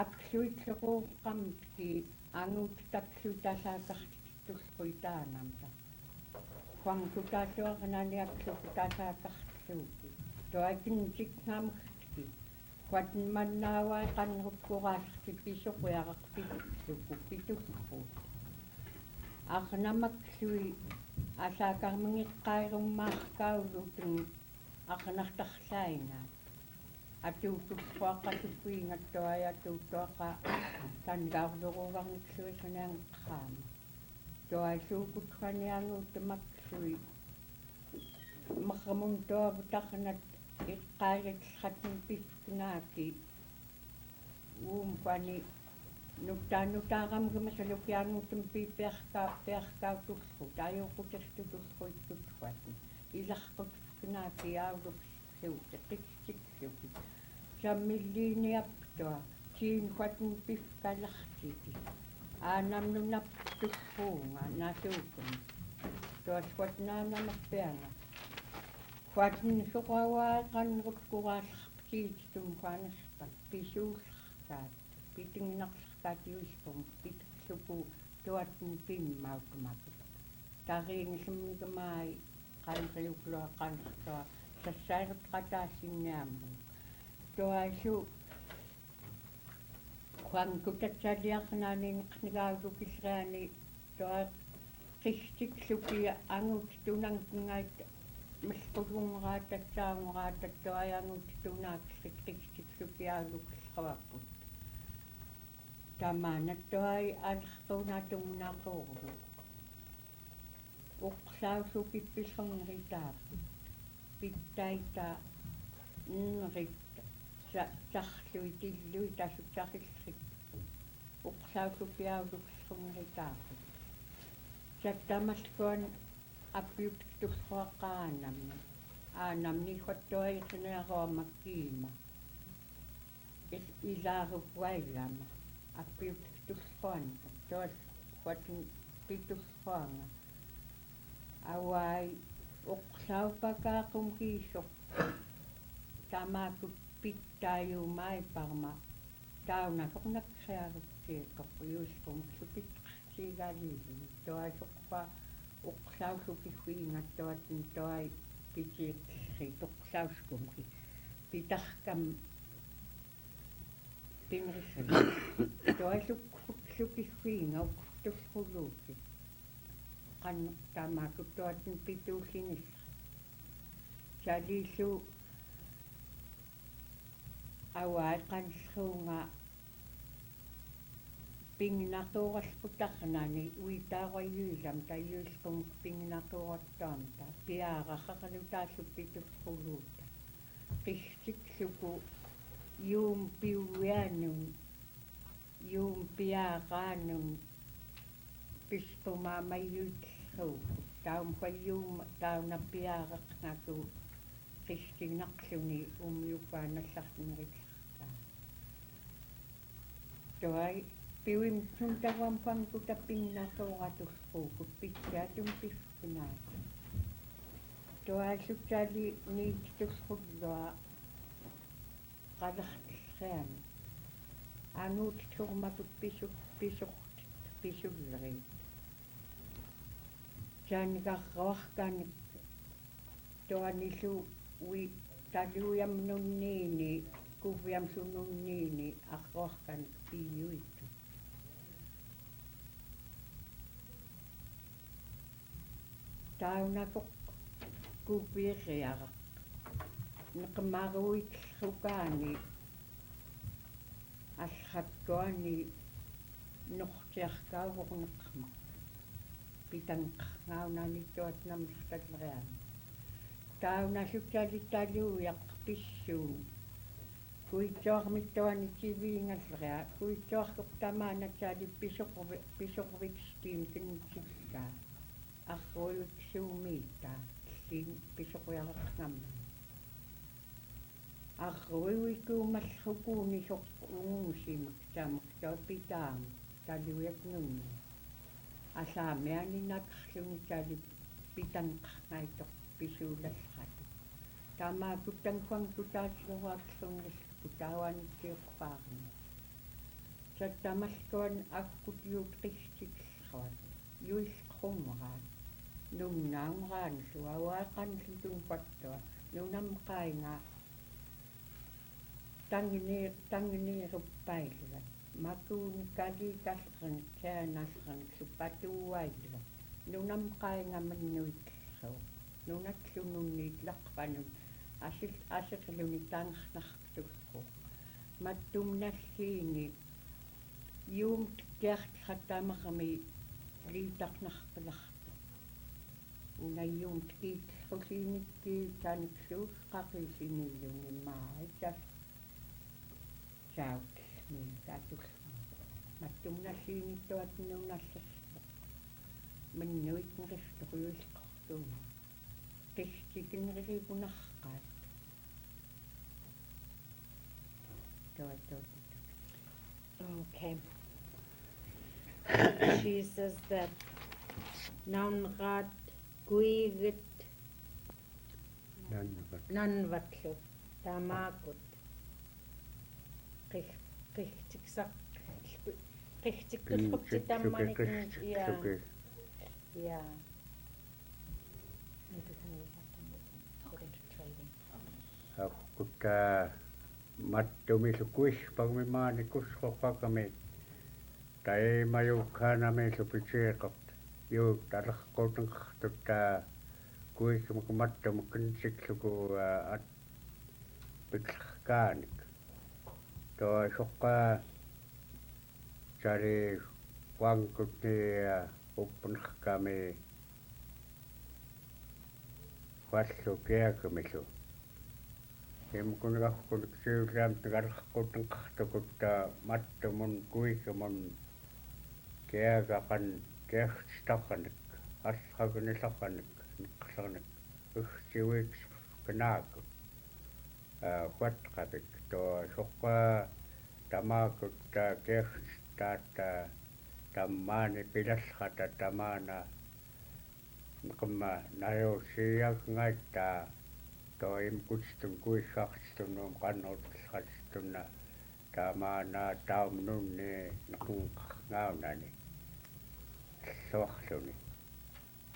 аксуитлеруuqqамтки ангууттаксуитасаакартитуллуитаанамта квангутаасуарнаани аксукутасаакартиллууки туакиннтикнаамгтки кватманнааваа qannerukкураалерти писоқуяақарпитсукку питуллуут арнамаксуи асаакармангеққаируммааркаулутун арнартарлаинаа атуутуллуаққасуккуингаттуаяатууттуаққа тангаарлурууварниксуисунаангеққаама туасуугутханиангууттамаксуи маррамун туавутарнат иққааликсратин пиффинааки уумфани нуттаанутаарамгимасалукиангуттам пиперкаутуллу таажоқутерлутуллуиттутхуатни иларқутфинааки аулуксуут тиксиксуки саммиллиниаптуа тиин хатн пиффалартики аанамнунапптуллуунга насуукун туасватнаанамарпианга хатн соқаваақанруккураалларпитиитун фаанерпак писуулларкаат питингинарларкаатиуиспум питерлуку туатн пиммаутумаку тариингисуммигамаи qanriuqluaqqanertua sassaalerqataassinngaammu tuasu quangkutatsaliarnaaniinneqnigaavukisraani tua qistiksukia angut tunangkingaat masqulungeraatatsaaungeraat tuayangut tunaaksit qistiksukiaalukisqavapput tamaanattuai alertuunaatungunaaqorlu uqsausukippisqerneritaappu pittaita nrit sarlui tillui tasutsarillik uqsausukiaulukisqerneritaappu sattamaskuan appiuttulluaqqaanamni aanamni fattuayiqinaruamakkiima ilaarupuaillama appiuttulluan tuas fatin pitulluanga awai uqsaupakaaqum kiisoq tamaakut pittaayuumai parma taunaqornaqsiaruttiiqoq yuusqum supitqartiigaliillu tuasoqqa uqsausukiffiingattuatin tuai pitiiqsri tuqsauskumki pitarkam pinrisri tuasukiffiinga uqtulluluuki qannertamaakuttuatin pituullinissa saliillu awai qansruunga pinginaqoralputarnaani uitaaruayuilam tayuisqum pinginaqorartaamta piaaraqaqalutaalluppitulluluuta qissiksuku yuum piuianun yuum piaaqaanun pispumaamayyuutluu taumfayuum taunappiaaqaqnaku qistinaqluni umyupaanallartineritartaa tuai piwim suntavam pankuta pinginaqoratullruukut pittiatum piffinaati tuai suttali niittullrullua qalartillriani anuutturmakut pisullerit saanigarruarkanik tuanilu ui taluiamnunniini kuviamsununniini arruarkanik piiyuittu taunakoq kuviiriaraq neqmaruitrukaani аллатtuani нортиаркаавоқнеққамақ питанқарнааунааниттуатнамлерталлериаама тауналутталитталууяқ писсуун куитсуармиттуани тивиингаллериа куитсуаркортамаанатсаали писоқовикстиин киннитсиккаа арруйутсуумиитаа син писоқуяреқнамма арруйуикуумаллукууни соққунгуусимак таамак таапитаама талуяпнунни асаамианинакерлуни таали питанқарнаитоқ писуулаллрату таамаакуттангуан тутаатилуаақлунгиллу таавааниккиуқпаарни Tattamalluan akkut juutristiksraat juisqrumraat nunnaamraan suavaaqanlutun pattua nunam qainga tangineeruppailluvat makuunikalikalleran kaanalleran suppatuuailluvat nunam qainga mannuitllersuuq nunaksununniitlaqpanut асерлуни таангернарtuггоо маттумналлиини юумт киартхаттаамақами лиитарнарпаларту унайюумт киитлрулииникки тааниксууг қақисиниллуни маайтал саут ми таатул маттумналлиинитtuat нуналлерсо маннуитнеристорюисқортуна qistikинеригунарқаат Okay. She says that naunrat guigit nanvatlu tamakut qihtiksak qihtikkulqupti tammanikin yeah maybe when we have to get into trading Hakkuta mattumilukuis pagmimaani kusqoqaqami taimajukkaanami supitseeqart yuu talarquutanqartutta kuismukumattumukkinsikluku at piklqaanik toa soqqa sari quangkutni uppunqkami fallukiakamilu Kimkunigaqkuniksuulaam tagarqqutanqartukutta mattumun kuikamun kiagaqan kiarstaqanik allaqunilarqanik niqqarnik ussiuiks kanaaku huatqapik toa soqqa tamaakutta kiarstaata tammaani pilallqata tamaana qamma najuussiiagngaitta toim kutstun kuissaqstunnuum qannerutellqatstunna taamaana taumnunni naqunqarngaunani soarluni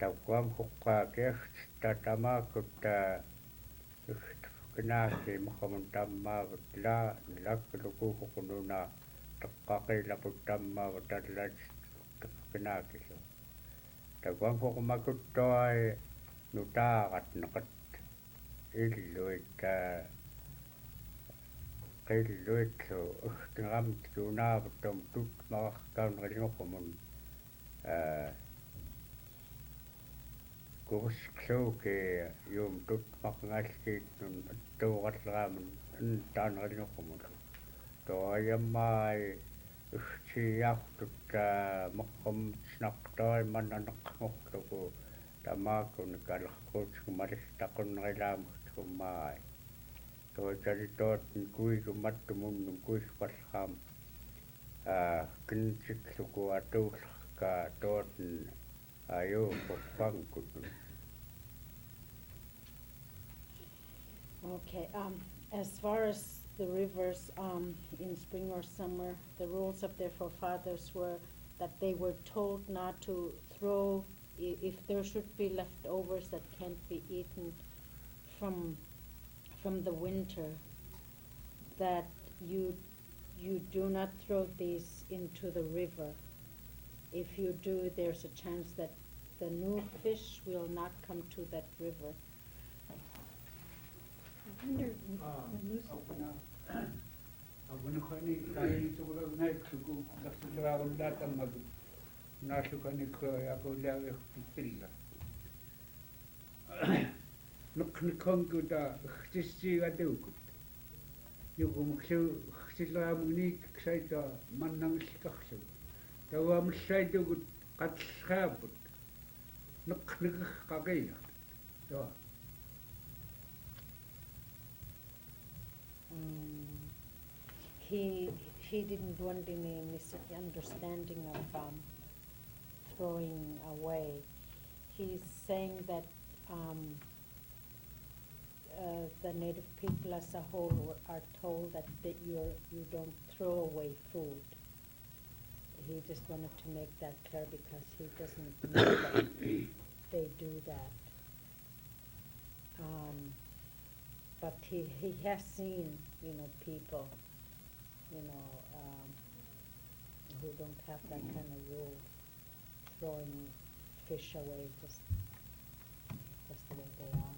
tauquam huqqaa kiarsta tamaakutta knaaki maqamun tammaavut lakkulukuuqununa taqqaqilaput tammaavut tallat knaakilu tauquam huqmakuttuai nutaaqat naqat illuita qilluitlu uxtingamt kuunaavuttum tutmaqarkauneriñormun kursqluuki yuum tutmaqngalkiitnun attuuqallraamun taaneriñormun toayammaai uxtiiartutta maqqam snaqtaai mannaneqqngorluku tamaakun kalarquutigu malistaqunnerilaamuhtumaai toitalitootn kuigumattumunnu kuispallraam kinsikluku atuullerka tootn ajuuquppankutun Okay, as far as the rivers in spring or summer, the rules of their forefathers were that they were told not to throw if there should be leftovers that can't be eaten from the winter, that you do not throw these into the river. If you do, there's a chance that the new fish will not come to that river. Agunukani kaitugunaiksuku kasulaagullaatammagum naaslukanikku yaqullaavierpilla neqniqonkuta ixtissiigatuukut yuqumuklu ixtilleraamugniik saita mannangillikarlu tauaamulsaatukut qatlraaput neqniqaqaqila toa He didn't want any misunderstanding of throwing away. He's saying that the native people as a whole are told that you don't throw away food, he just wanted to make that clear because he doesn't know that they do that. But he has seen, people, who don't have that kind of rule, throwing fish away just the way they are.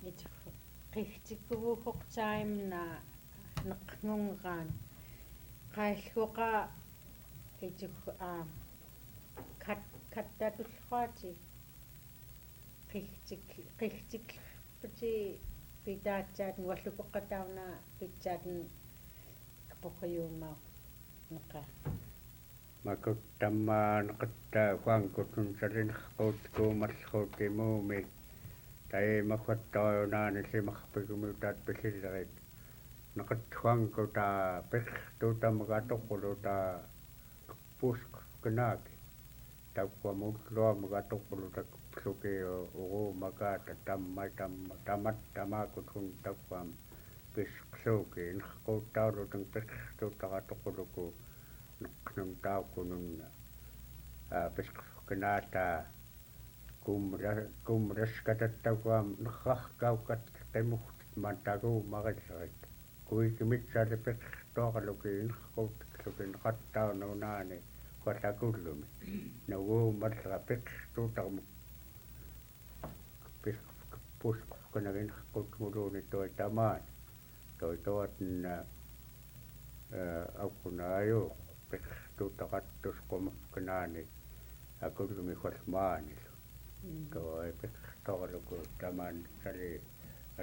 It's qihtikkuvuqtaim na neqngungaan qailluqa ituk kattatullruati qihtikputi pitaatsaat nuallupeqqatauna pitsaatan kapoqayuunmaa neqa makut tamma naqatta huangkutun salinqut kuumalluutimuumi tai makwattaayunaani simarpigumutaat pisillerit naqat huangkuta piqtuutamagatoqquluta pusknaaki takkuamulluamagatoqquluta suki uruumakaata tammaakutun takkuam pisqsuuki inqquuttaulutun piqtuutaqatoqquluku neqqnum taukkunun pisqnaata kumraskatattakuam nerrarkaukkat qimugt mantaguumarillerит kuikimitsali piqtuaqaluki inqquutluki neqattaununaani huallakullumi naguumalra piqtuutarmuk puskkunagin qutmuluuni toitamaani toituatna aukunaayu piqtuutaqattusqumukkanaani akullumi huallmaani toi piqtuaqaluku tamaan sali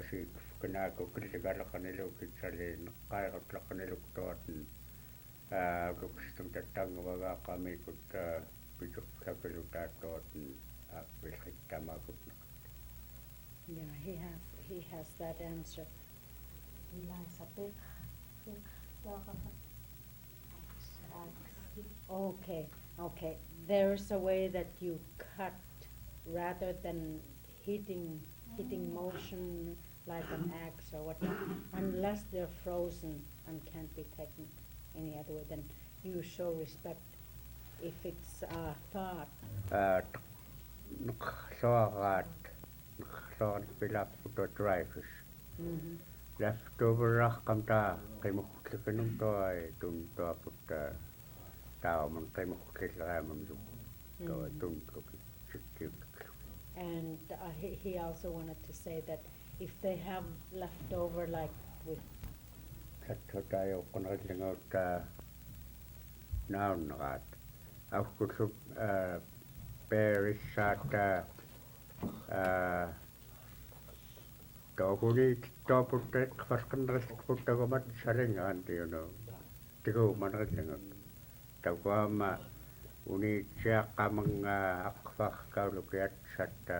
asik kenaaku killigalaqaniluki sali neqqaiqutleqaniluk tuatn lukstum tattangavagaaqamikut pituqlakilutaattuatn vilqittamaakut. Yeah, he has that answer. Okay. There's a way that you cut rather than hitting motion like an axe or whatnot, unless they're frozen and can't be taken any other way, then you show respect. If it's thought. Soarat pilakputo drivers. Leftoverraqamta qimuqtliqinum toi tuntuaputta taamun qimuqtliqaamun toi tuntluki sikkiukklu. And he also wanted to say that if they have leftover like with Sattotaayuqqunaqillinguutta naunneqaat aukkutsup peerissaata tookuni tooputteet qasqinnerisputtagumat salingaantiunu tiguumanerillingut takuama uniitsiaqqamanga aqqfarkaulukiatsatta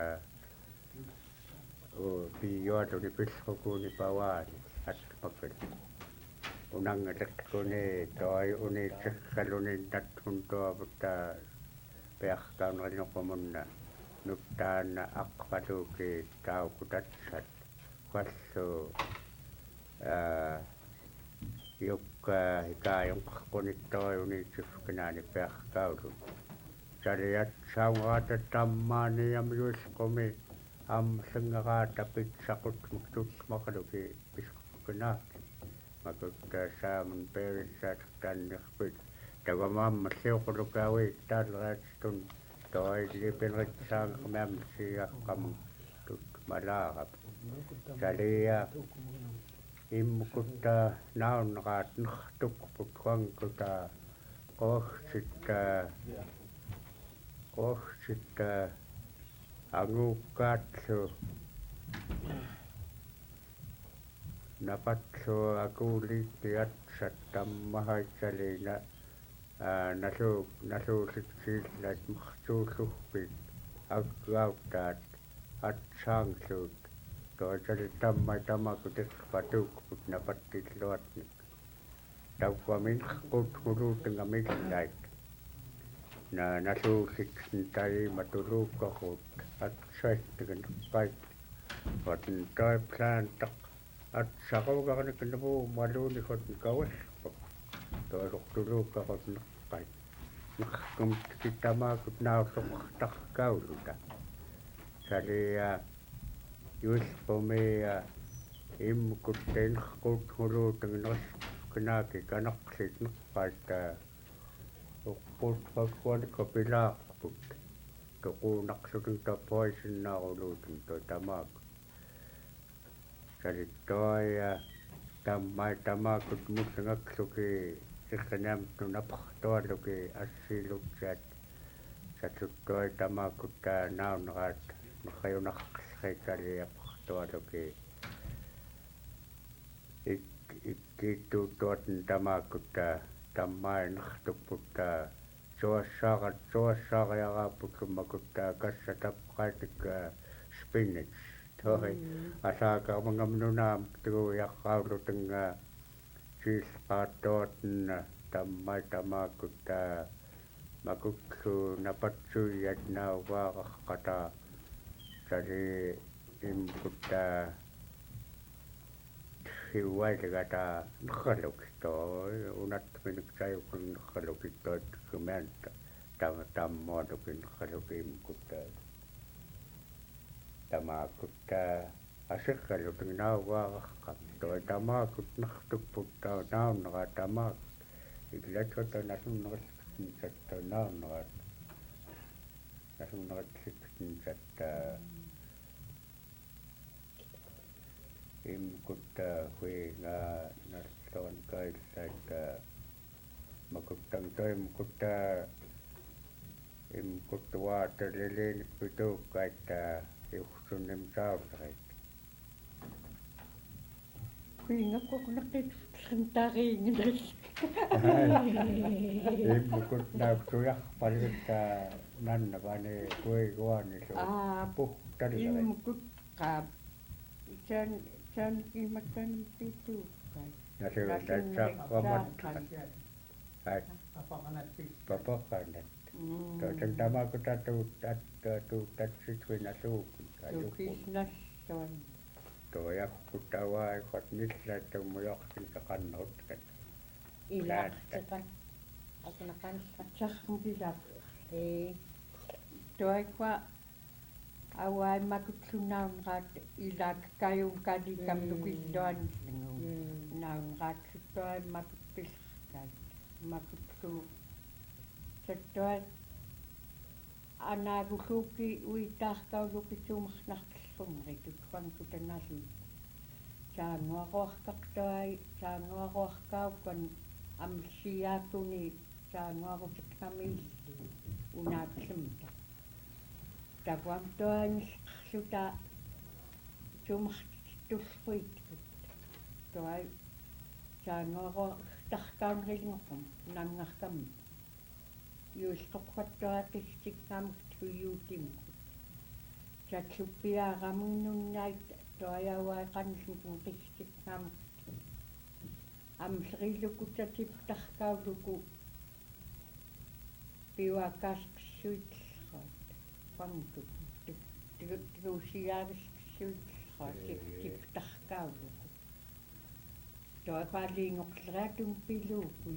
piyoatuni pillrukuuni pawaani atmakkil unangatekkuni toi uniitsikkaluni nattun tuaputta pearkaunerinnoqumunna nuttaanna aqqvaluuki taukutatsat huallu yukka hikaayunqqunnittoi uniitsifkinaani pearkaulu saliatsaungaata tammaaniamyuisqumi amsingeraata pitsaqut muktutmaqaluki pisqukinaaki makutta saamun peerissaat tannerpit tagamaamma siuqulukaawi taaleraatstun toi lipinritsaanqamiamsiaqqam tutmalaarap salia immukutta naunneqaat nertukput huangkuta qoorsitta anguukkaatlu napatlu akuuliittiatsat tammahaitsalina nasuusitsiillat mertuulluppit aggauttaat atsaangsuut toisali tammaitamakuteqpatuukput napattilluatnik tauwamin qutquluutingamillait nasuusitsin taimatuluukkaqut atsaittigan qait watn toi plantaq at saqarugarnik namu maluunikot kawallpak toalortuluukkaqut neqqai neqqum kittamaakut naarluqartarkauluta salia юлпомея иммукуттаинерқут хулуутагнерс кнаки канақлит неққаатта оққут факкуаникка пилаарпут тоқуунақсутун таппоисиннаарулуутун тотамаак салиттоая таммай тамаакут муссангаксуки илланаамту напартуалуки ассиилутсаат сатуттуай тамаакутта наунераат нахаюнаққсрикалиапартуалуки иккиттуутуатн тамаакутта таммаинертуппутта суассаариарааппут суммакутта касса тапқаатикка спинич той асаакармангамнунаам тугуяққаулутанга сиисқааттуатна таммай тамаакутта макуксу напатсуият науваараққата сали имкутта хиуайлгата нхалуктой унаттминиксаюкун нхалукитtoit куманта таммоодукин нхалукимкутта тамаакутта асеккалутин науваараққат той тамаакут нертуппуттаа науннера тамаак иглатта насуннерис сатта науннерат насуннератсиккин сатта имкутта хуинга нартон кайсатта макуттан тоймкутта имкуттуаата лелeenik питууккаатта иухсунним саусарит Kuingakkuqneqit tariinginas иммукут наактуярпалгутта наннаване куигуанилу пухталлерит immukut qaap chan imakkan pituukkай насуутаатсааққамат ат папаққанат тоотан тамаакутаатуут аттаатуут татситуинасуукки tuukisnassuan тояққутаваақат ниллааттаммуйорсин сақаннеруткат илаартеқан акунақанса charmgilaq tuikwa аваимакутсуннаунраат илаак каюм каликам тукиллуаниллангу наунраатсуттуа макутпиллеркаат макутсуу саттуат анаагуллуукки уитааркаулукитсуумарнартиллерунери тутванкутаналу саангуаруаркартуай саангуаруаркауккан амсиаакуни саангуарутеккамиилли унаатсумта таквам туаниллута сумартуллуиткут туай саангуаруа таркаунрилнгорпум нангаркамми юусқоққаттуатиссиккаамут хуйуутиммут сатлуппиаарамуннуннаит туаяуаа қаннсукун қиссиккаамут амсерилукутсатип таркаулуку пиуаккаасқиссуитиллерат пангут тигусиаагиссуитиллерат тип таркаулуку туакаалиингоқлераатум пилууку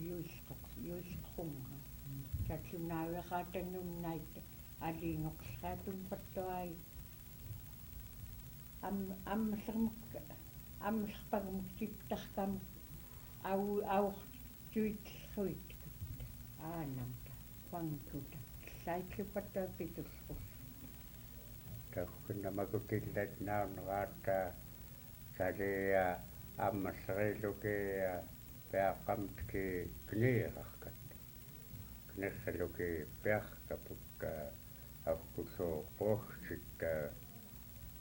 юисқорунга сатлунаавераатаннуннаит алиингоқлераатум паттуай аммерлерпагмук типтаркам ауортуитллуиткут аанамта пангута сaitlupattaa pitulqus таккуннамакутиллат наунераатта салиа аммассерилуки пеаққамтки книераркат кнессалуки пеаққапукка авкусоо похситта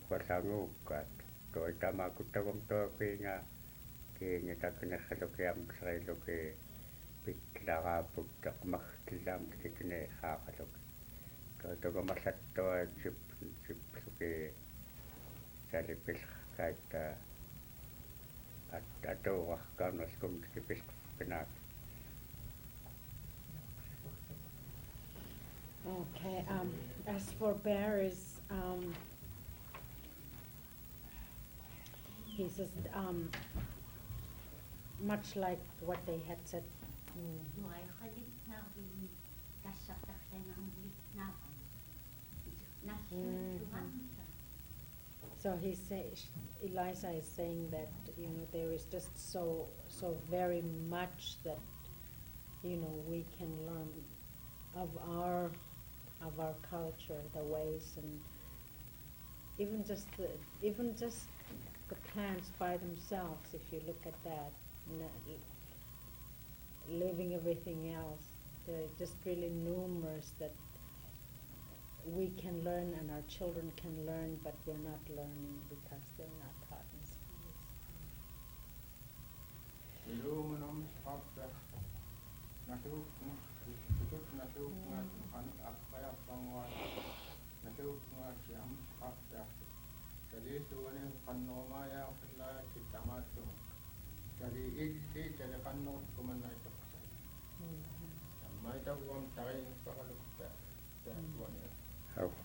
хвасангууккаат тоитамаакуттагум тоокиинга киинги такнессалуки аммассерилуки питларааппут махтилаамти кне хаақалук тоотогомаллаттуа чипплуки салиппилкаатта атоораккаунерскумтики пинаак. Okay, as for berries, he says, much like what they had said. So he says, Eliza is saying that, there is just so very much that, we can learn of our culture, the ways, and even just the plants by themselves, if you look at that, living everything else, they're just really numerous that we can learn and our children can learn, but we're not learning because they're not taught in schools.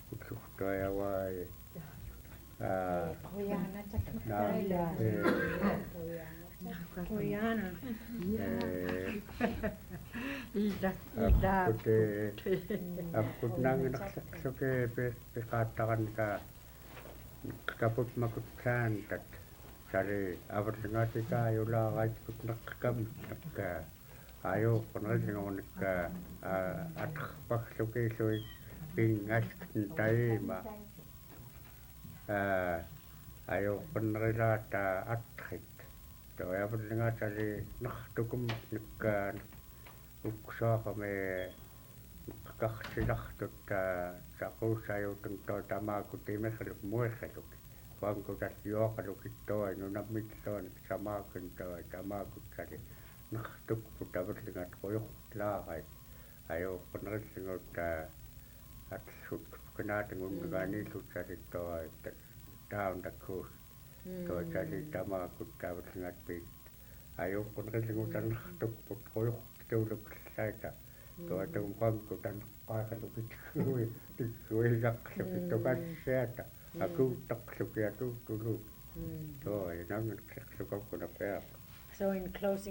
Kutsuhtoja vai Koyana Koyana. Akkut nanginaqsuke piqaattaqanika kaput makutsaantat sari averlingatika yulaaqaitkut neqqam nakka ajuuqqunerisingunikka atqarpaqsukiisuit pingaskun taima ajuuqqunerilaata attrik toaverlingaatali nertukum nikkaan uksaaqame qarsilartut taquussajutun tamaakutimerluk muerraluk vankutas juoqaluk ittua nunammitsuanik samaakun tamaakutsali nertukput averlingaat qoyuqlaarait ajuuqqunerisingut atsut kunaatingunnigaaniillutsalittua tauntakkuus toatali tamaakut averlingaat piit ajuuqqunerisingut nertukput qoyuqtuuluklaita toatum pankutan qaaqalukit tikkuilaqsukit tukassiata akuuttaqsukiatu tulu toi nangerqsukakkuna peaq. So in closing